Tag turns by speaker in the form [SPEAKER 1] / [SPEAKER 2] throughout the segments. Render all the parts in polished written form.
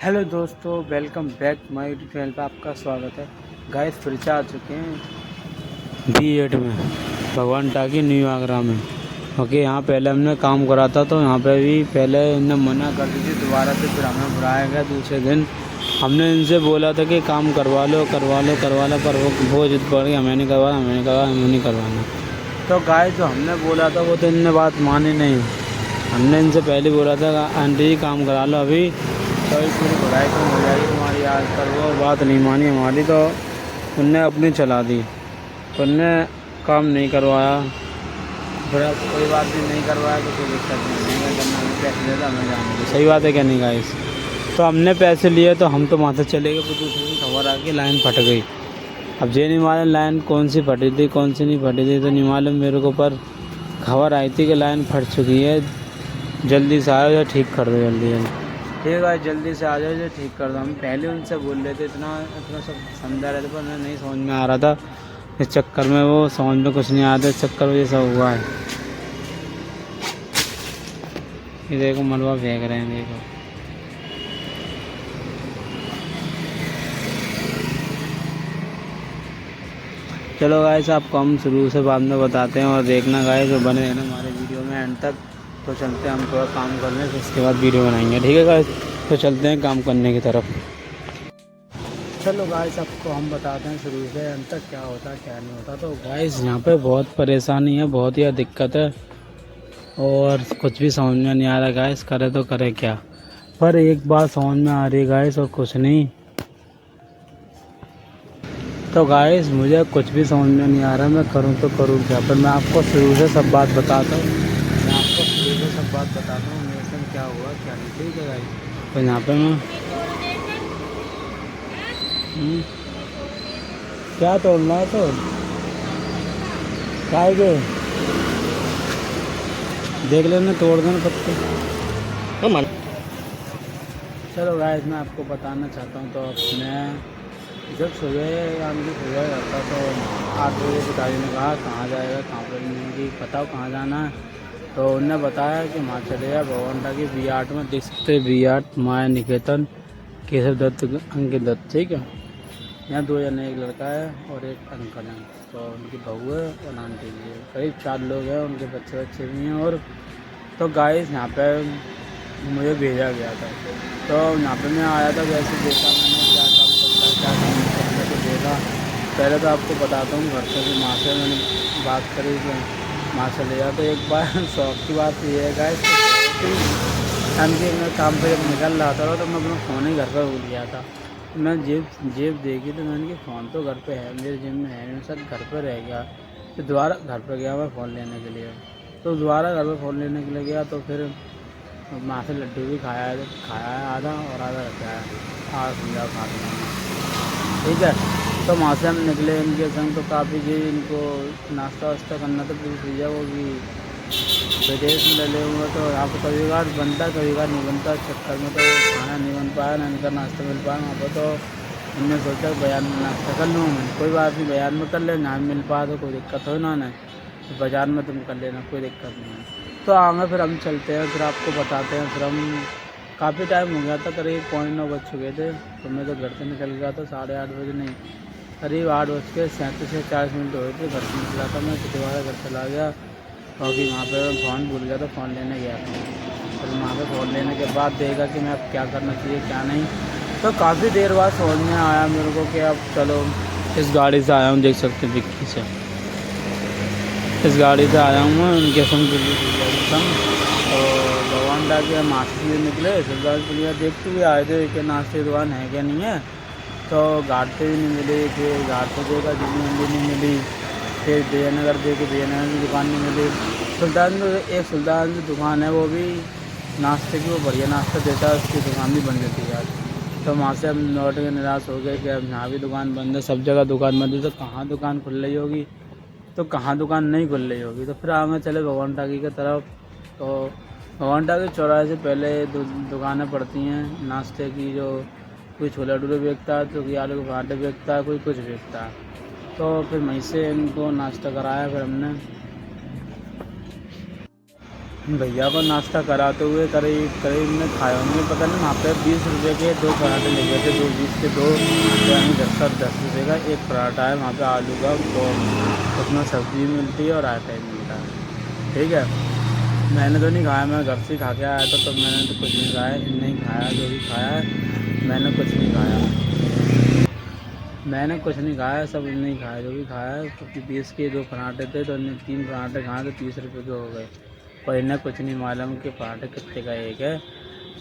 [SPEAKER 1] Hello दोस्तों, welcome back my YouTube channel पर आपका स्वागत है। गाइस फिर से आ चुके हैं B8 में, भगवान टाकी न्यू आगरा में। ओके, यहाँ पहले हमने काम करा था तो यहाँ पे भी पहले इन्हें मना कर दी थी दोबारा से, फिर हमें बुलाया गया दूसरे दिन। हमने इनसे बोला था कि काम करवा लो, पर वो जिद पड़ गई, हमें नहीं करवाना। तो गाइस जो हमने बोला था वो तो इनने बात मानी नहीं। हमने इनसे पहले बोला था आंटी जी काम करा लो अभी, तो पूरी भराई कम हो जाएगी तुम्हारी। आज पर वो बात नहीं मानी हमारी, तो उनने अपनी चला दी, तो उनने काम नहीं करवाया। फिर अब कोई बात नहीं करवाया तो कोई दिक्कत नहीं करना, हमें पैसे देता हमें जाने दो। सही बात है क्या नहीं गाइस? तो हमने पैसे लिए तो हम तो वहाँ से चले गए, फिर दूसरे दिन खबर आ गई लाइन फट गई। अब ये नहीं मालूम लाइन कौन सी फटी थी कौन सी नहीं फटी थी, तो नहीं मालूम मेरे को, पर खबर आई थी कि लाइन फट चुकी है, जल्दी से आओ या ठीक कर दो जल्दी। ठीक है, जल्दी से आ जाओ जो ठीक कर दो। हम पहले उनसे बोल रहे थे, इतना सब समझा रहे थे, पर उन्हें नहीं समझ में आ रहा था। इस चक्कर में वो समझ में कुछ नहीं आता, इस चक्कर में ये सब हुआ है। ये देखो मलबा फेंक रहे हैं, देखो। चलो गाइस, आपको हम शुरू से बाद में बताते हैं, और देखना गाइस, और बने रहना हमारे वीडियो में एंड तक। तो चलते हैं हम थोड़ा काम करने, फिर उसके बाद वीडियो बनाएंगे, ठीक है गाइस? तो चलते हैं काम करने की तरफ। चलो गाइस, आपको हम बताते हैं शुरू से अंत तक क्या होता क्या नहीं होता। तो गाइस यहाँ पे बहुत परेशानी है, बहुत ही दिक्कत है, और कुछ भी समझ में नहीं आ रहा गाइस, करे तो करे क्या। पर एक बात समझ में आ रही है गाइस, और कुछ नहीं। तो गाइस मुझे कुछ भी समझ में नहीं आ रहा, मैं करूँ तो करूँ क्या। पर मैं आपको शुरू से सब बात बताता हूँ, मेरे साथ क्या हुआ क्या नहीं, ठीक है गाइस? तो यहाँ पे मैं क्या तोड़ना है तो काय के देख लेना, तोड़ देना पत्ते। चलो गाइस, मैं आपको बताना चाहता हूँ। तो मैं जब सुबह जाता तो 8 बजे पिताजी ने कहा कहाँ जाएगा, कहाँ पर नहीं, बताओ कहाँ जाना है। तो उनने बताया कि वहाँ चले जाए भगवान टाकी B8 में, देख सकते B8 माया निकेतन केशव दत्त अंकित दत्त, ठीक है? यहाँ 2 जने, एक लड़का है और एक अंकल हैं। तो उनकी बहू है और आंटी भी है, करीब 4 लोग हैं, उनके बच्चे भी हैं। और तो गाइस यहाँ पे मुझे भेजा गया था, तो यहाँ पे मैं आया था, वैसे देखा मैंने क्या काम करता है क्या काम नहीं करता, तो देखा। पहले तो आपको बताता हूँ, घर से माँ से मैंने बात करी कि माँ से ले जा। तो एक बार शौक की बात ये है गाइस, मैं काम पे जब निकल रहा था तो मैं अपना फ़ोन ही घर पर भूल गया था। मैं जेब देखी तो मैंने कि फ़ोन तो घर पे है, मेरे जेब में है नहीं, शायद घर पर रह गया। फिर दोबारा घर पर गया मैं फ़ोन लेने के लिए, तो दोबारा घर पर फ़ोन लेने के लिए गया, तो फिर माँ से लड्डू भी खाया है आधा, और आधा रखा है, आधा समझा खा लिया, ठीक है? तो वहाँ से हम निकले इनके संग, तो काफ़ी जी इनको नाश्ता वास्ता करना था, पूरी चीज़ें वो भी विदेश में डले हुए, तो यहाँ पर कभी बार बनता है कभी बार नहीं बनता, इस चक्कर में तो खाना नहीं बन पाया ना, इनका नाश्ता मिल पाया वहाँ पर। तो हमने सोचा बाज़ार में नाश्ता कर लूँ मैं, कोई बात नहीं बाज़ार में कर लेना, मिल पाया तो कोई दिक्कत हो ना, तो बाज़ार में तुम कर लेना, कोई दिक्कत नहीं है। तो आगे फिर हम चलते हैं, फिर आपको बताते हैं। फिर हम काफ़ी टाइम हो गया था, करीब 9:15 बज चुके थे, तो मैं तो घर से निकल गया था 8:30 बजे, नहीं करीब 8:37 या 40 मिनट हो गए थे घर से निकला था मैं, तो दोबारा घर चला गया, क्योंकि वहाँ पे मैं फ़ोन भूल गया था, फ़ोन लेने गया था। फिर वहाँ पे फ़ोन लेने के बाद देखा कि मैं अब क्या करना चाहिए क्या नहीं। तो काफ़ी देर बाद समझ में आया मेरे को कि अब चलो इस गाड़ी से आया हूँ, देख सकते हैं डिक्की से, इस गाड़ी से आया हूँ मैं उनके संग और भगवान टाकी मास्टर से निकले, सरदार पुलिया देखते हुए आए थे कि नाश्ते की दुकान है क्या नहीं है। तो घाट पे भी नहीं मिली, फिर घाट पे देखा दिल्ली मंडी नहीं मिली, फिर विजयनगर देखी विजयनगर की दुकान नहीं मिली। सुल्तान की दुकान है, वो भी नाश्ते की, वो बढ़िया नाश्ता देता है, उसकी दुकान भी बंद थी यार। तो वहाँ से हम लौट के निराश हो गए कि अब यहाँ भी दुकान बंद है, सब जगह दुकान बंद है, तो कहाँ दुकान खुल रही होगी, तो कहाँ दुकान नहीं खुल रही होगी। तो फिर आगे चले भगवान टाकी की तरफ। तो भगवान टाकी चौराहे से पहले दुकानें पड़ती हैं नाश्ते की, जो कोई छोले भटूरे बेचता है, तो कोई आलू के पराठे बेचता है, कोई कुछ बेचता है। तो फिर वहीं से इनको नाश्ता कराया। फिर हमने भैया को नाश्ता कराते हुए करीब करीब में खाए होंगे, पता नहीं वहाँ पे 20 रुपये के 2 पराठे ले गए थे, 2 20 के 2, यानी 10 रुपये का एक पराठा है वहाँ पे आलू का, तो उसमें सब्ज़ी मिलती है और आटा ही मिलता है। ठीक है, मैंने तो नहीं खाया, मैं घर से खा के आया था, तो मैंने तो कुछ नहीं खाया, नहीं खाया, जो भी खाया है मैंने कुछ नहीं खाया, मैंने कुछ नहीं खाया, सब नहीं खाया, जो भी खाया है, क्योंकि 20 के 2 पराठे थे, तो इन्हें 3 पराठे खाए तो 30 रुपये के हो गए, और इन्हें कुछ नहीं मालूम कि पराठे कितने का एक है।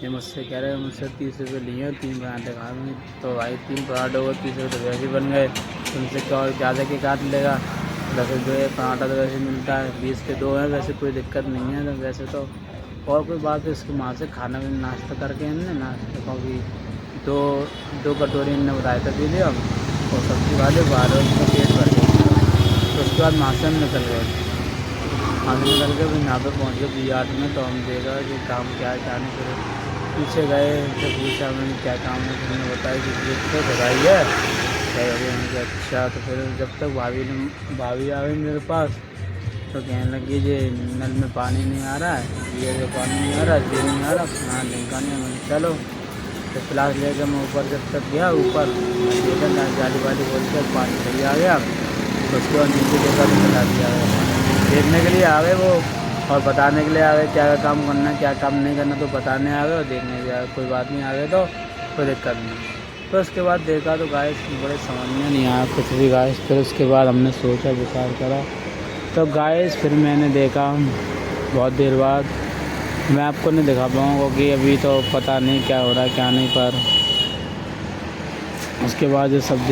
[SPEAKER 1] ये मुझसे कह रहे हैं मुझसे 30 रुपये लिए और 3 पराठे खाए मैं, तो भाई 3 पराठे हो 30 रुपये वैसे बन गए, तुमसे क्या और ज़्यादा के काट लेगा, 10 रुपये पराठा तो वैसे मिलता है, 20 के 2 हैं, वैसे कोई दिक्कत नहीं है, तो वैसे तो और कोई बात है, उसकी माँ से खाना भी नाश्ता करके हमने नाश्ता क्योंकि दो कटोरी इनने बताया था पी लिया, और सब्ज़ी वाले बाहर उसका पेट भर गया, तो उसके बाद वहाँ से हम निकल गए, वहाँ से निकल के फिर यहाँ पे पहुँच गए B8 में, तो हम देखा कि काम क्या है क्या नहीं, फिर पीछे गए, फिर पूछा हमने क्या काम है, फिर उन्होंने बताया कि ये तो बताई है सही हो गया, मैंने कहा अच्छा, तो फिर जब तक भाभी आ गई मेरे पास, तो कहने लगी ये नल में पानी नहीं आ रहा है, ये जो पानी नहीं आ रहा है, ये नहीं आ रहा, हाँ लिंका नहीं, मैंने चलो, तो फ्लास लेकर मैं ऊपर जब तक गया, ऊपर देखा जाली वाली बोल कर पानी सही आ गया, तो उसके बाद नीचे देखा तो चला दिया गया, देखने के लिए आ गए वो और बताने के लिए आ गए क्या काम करना है क्या काम नहीं करना, तो बताने आ गए और देखने के लिए आ गए, कोई बात नहीं, आ गए तो कोई दिक्कत नहीं। तो उसके बाद देखा तो गाइस बड़े समझ में नहीं आया कुछ भी गाइस, फिर उसके बाद हमने सोचा विचार करा, तो गाइस फिर मैंने देखा बहुत देर बाद, मैं आपको नहीं दिखा पाऊँगा क्योंकि अभी तो पता नहीं क्या हो रहा है क्या नहीं, पर उसके बाद ये सब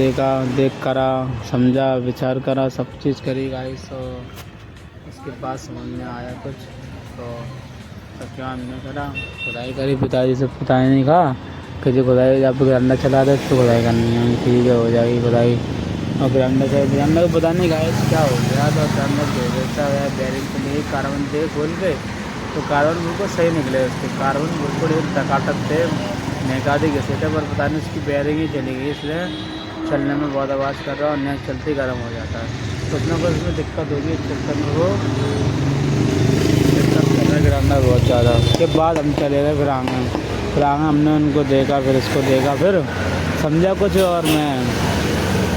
[SPEAKER 1] देख करा, समझा, विचार करा, सब चीज़ करी गाइस, तो उसके बाद समझ में आया कुछ, तो क्या हमने करा, खुदाई करी, पिताजी से खुदाई नहीं कहा कि जो खुदाई जब अंडा चला दे तो खुदाई करनी है, ठीक है हो जाएगी खुदाई, और फिर अंडा को पता नहीं गाइस क्या हो गया, तो अचानक दे देता है बैरिंग के लिए कार्बन थे खोल के, तो कार्बन बिल्कुल सही निकले, उसके कार्बन बिल्कुल एक टकाटक थे, नेकादी घिसे थे, पर पता नहीं उसकी बैरिंग ही चली गई, इसलिए चलने में बहुत आवाज़ कर रहा है और नेक चलते गर्म हो जाता है, कुछ ना कुछ उसमें दिक्कत होगी, इस चक्कर में वो दिक्कत कर रहा है गिराना बहुत ज़्यादा। उसके बाद हम चले गए फिर आंगन हमने उनको देखा, फिर इसको देखा, फिर समझा कुछ, और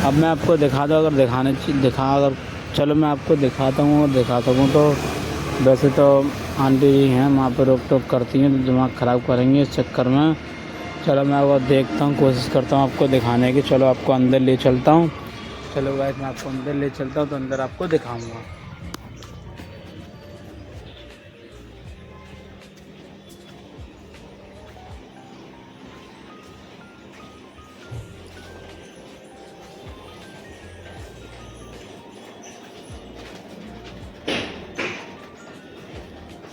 [SPEAKER 1] अब मैं आपको दिखा दूँ, अगर चलो मैं आपको दिखाता हूँ, तो वैसे तो आंटी जी हैं वहाँ पर रोक टोक करती हैं, तो दिमाग ख़राब करेंगे इस चक्कर में, चलो मैं वो देखता हूँ, कोशिश करता हूँ आपको दिखाने की, चलो आपको अंदर ले चलता हूँ, चलो गाइस मैं आपको अंदर ले चलता हूँ, तो अंदर आपको दिखाऊंगा।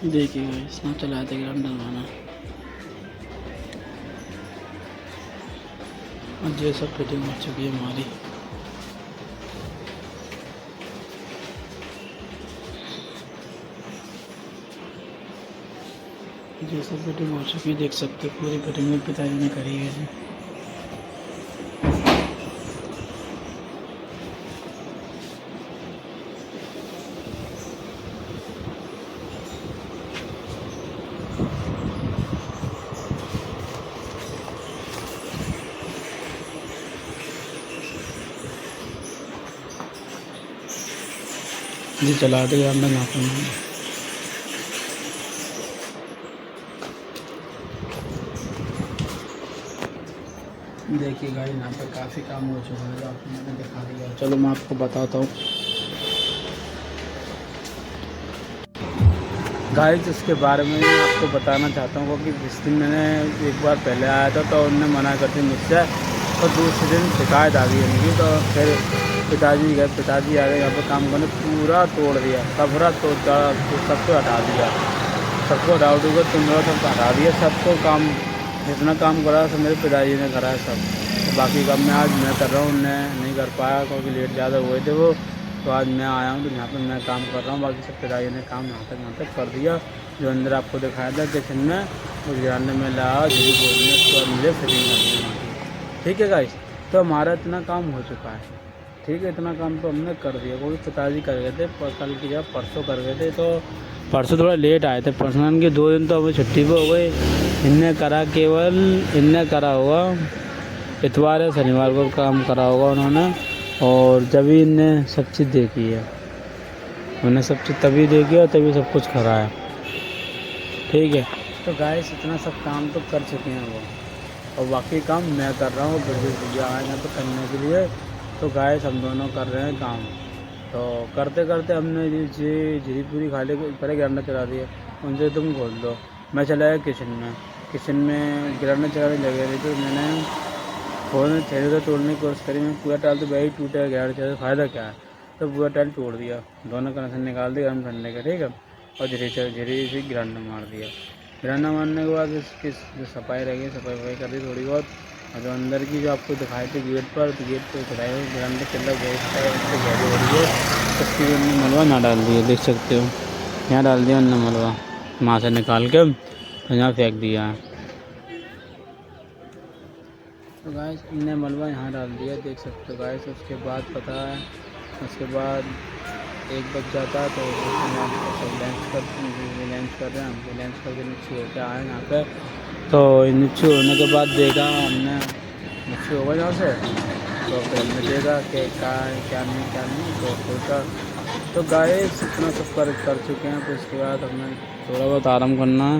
[SPEAKER 1] देखिए गाइस ना चला थे ग्राम डलवाना, और ये सब फिटिंग हो चुकी है हमारी, ये सब फिटिंग हो चुकी है, देख सकते हो पूरी फिटिंग में पिताजी ने करी है जी। जी चला दे अंदर यहाँ पर देखिए गाइस यहाँ पर काफ़ी काम हो चुका है, जो आपको मैंने दिखा दिया, चलो मैं आपको बताता हूँ गाइस, इसके बारे में मैं आपको बताना चाहता हूँ क्योंकि जिस दिन मैंने एक बार पहले आया था तो उनने मना कर दी मुझसे, और दूसरे दिन शिकायत आ गई उनकी, तो फिर पिताजी आ गए यहाँ पर काम करने, पूरा तोड़ दिया, कपड़ा तो सबको हटा दिया, सबको हटा उठा तुम लोग सबको हटा दिया, सबको काम जितना काम करा सब मेरे पिताजी ने करा है सब, तो बाकी काम मैं आज मैं कर रहा हूँ, उन्हें नहीं कर पाया क्योंकि लेट ज़्यादा हुए थे वो, तो आज मैं आया हूँ, तो यहाँ पर मैं काम कर रहा हूँ, बाकी सब पिताजी ने काम यहाँ तक कर दिया, जो अंदर आपको दिखाया था किचन में उस गिराने में लाया जो भी बोलने, उसके बाद मुझे फिटिंग करनी है, ठीक है गाइस, तो हमारा इतना काम हो चुका है, ठीक है, इतना काम तो हमने कर दिया, क्योंकि पिताजी कर गए थे कल की जगह परसों कर गए थे, तो परसों थोड़ा लेट आए थे। परसों के 2 दिन तो हमें छुट्टी पे हो गई। इनने करा हुआ इतवार या शनिवार को काम करा होगा उन्होंने, और जब ही इनने सब चीज़ देखी है, उन्हें सब चीज़ तभी देखी और तभी सब कुछ करा है। ठीक है, तो गाइस इतना सब काम तो कर चुके हैं वो, और बाकी काम मैं कर रहा हूँ। ब्रजेश भैया आए यहाँ पर करने के लिए, तो गाइस हम दोनों कर रहे हैं काम। तो करते करते हमने जीरी पूरी खा ली, पहले गिराना चला दिया, उनसे तुम खोल दो। मैं चला गया किचन में गिराना चलाने लगे थे, तो मैंने फ़ोन थैले से तोड़ने की कोशिश करी। मैं पूरा टाइल तो वही टूटा, गिराना चला, फ़ायदा क्या है, तो पूरा टाइल तोड़ दिया, दोनों कनेक्शन निकाल दिया गर्म ठंडे का। ठीक है, और धीरे से गिराना मार दिया। गिराना मारने के बाद इसकी जो सफाई रही, सफाई कर दी थोड़ी बहुत, और जो अंदर की जो आपको दिखाई थी गेट पर, तो गेट पर चढ़ाई गिराने चल रहा गैस उससे गहरी हो रही है, उसकी मलबा ना डाल दिया, देख सकते हो यहाँ डाल दिया उन्होंने मलबा, वहाँ से निकाल के तो यहाँ फेंक दिया है। तो गाइस इनने मलबा यहाँ डाल दिया, देख सकते हो गाइस। उसके बाद पता है, उसके बाद 1 बज जाता है, तो लंच कर रहे हैं हम, लंच करके नीचे होकर आए यहाँ पे। तो नीचे होने के बाद देखा हमने, नीचे होगा यहाँ से, तो फिर हमने देखा कि क्या नहीं तो सोचा। तो गाइस इतना सब कर चुके हैं। फिर उसके बाद हमें थोड़ा बहुत आराम करना है।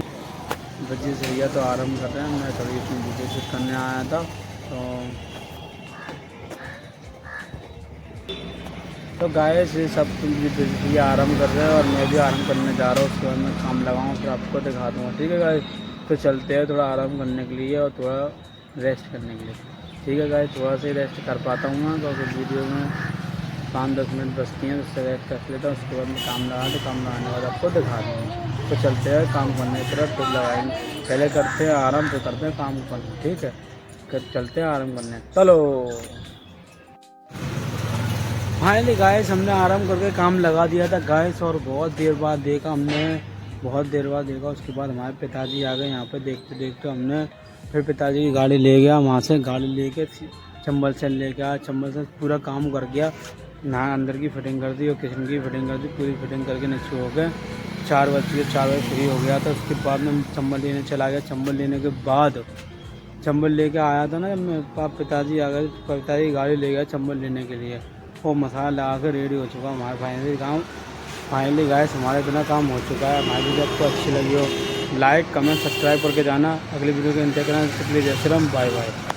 [SPEAKER 1] ब्रजेश भैया तो आराम कर रहे हैं, मैं थोड़ी अपनी वीडियो शूट करने आया था। तो गाइस ये सब भैया आराम कर रहे हैं, और मैं भी आराम करने जा रहा हूँ। उसके बाद मैं काम लगाऊँ, फिर आपको दिखा दूँगा। ठीक है गाइस, तो चलते हैं थोड़ा आराम करने के लिए और थोड़ा रेस्ट करने के लिए। ठीक है गाइस, थोड़ा सा रेस्ट कर पाता हूँ मैं, तो फिर वीडियो में 5-10 मिनट बचती हैं, तो उससे रेस्ट कर लेता हूँ। उसके बाद मैं काम लगाने के बाद आपको दिखा दूँगा। तो चलते हैं काम करने की तरफ, तो लगाएंगे, पहले करते हैं आराम, फिर करते हैं काम करना। ठीक है, फिर चलते हैं आराम करने, चलो। फाइनली गाइस हमने आराम करके काम लगा दिया था गाइस, और बहुत देर बाद देखा उसके बाद हमारे पिताजी आ गए यहाँ पे। देखते देखते हमने फिर पिताजी की गाड़ी ले गया, वहाँ से गाड़ी लेके चंबल से लेके आया, चंबल से पूरा काम कर गया, नहा अंदर की फिटिंग कर दी और किचन की फिटिंग कर दी, पूरी फिटिंग करके नीचे हो गए। 4 बजे फ्री हो गया था। उसके बाद मैं चंबल लेने चला गया। चंबल लेने के बाद चंबल लेके आया था ना, जब मेरे पास पिताजी आ गए, पिताजी गाड़ी ले गया चंबल लेने के लिए। वो मसाला लगा कर रेडी हो चुका हमारे फाइनली गाइस हमारा इतना काम हो चुका है। हमारी वीडियो आपको अच्छी लगी हो, लाइक कमेंट सब्सक्राइब करके जाना। अगली वीडियो के इंतजार करना। प्लीज़ जय श्री राम, बाय बाय।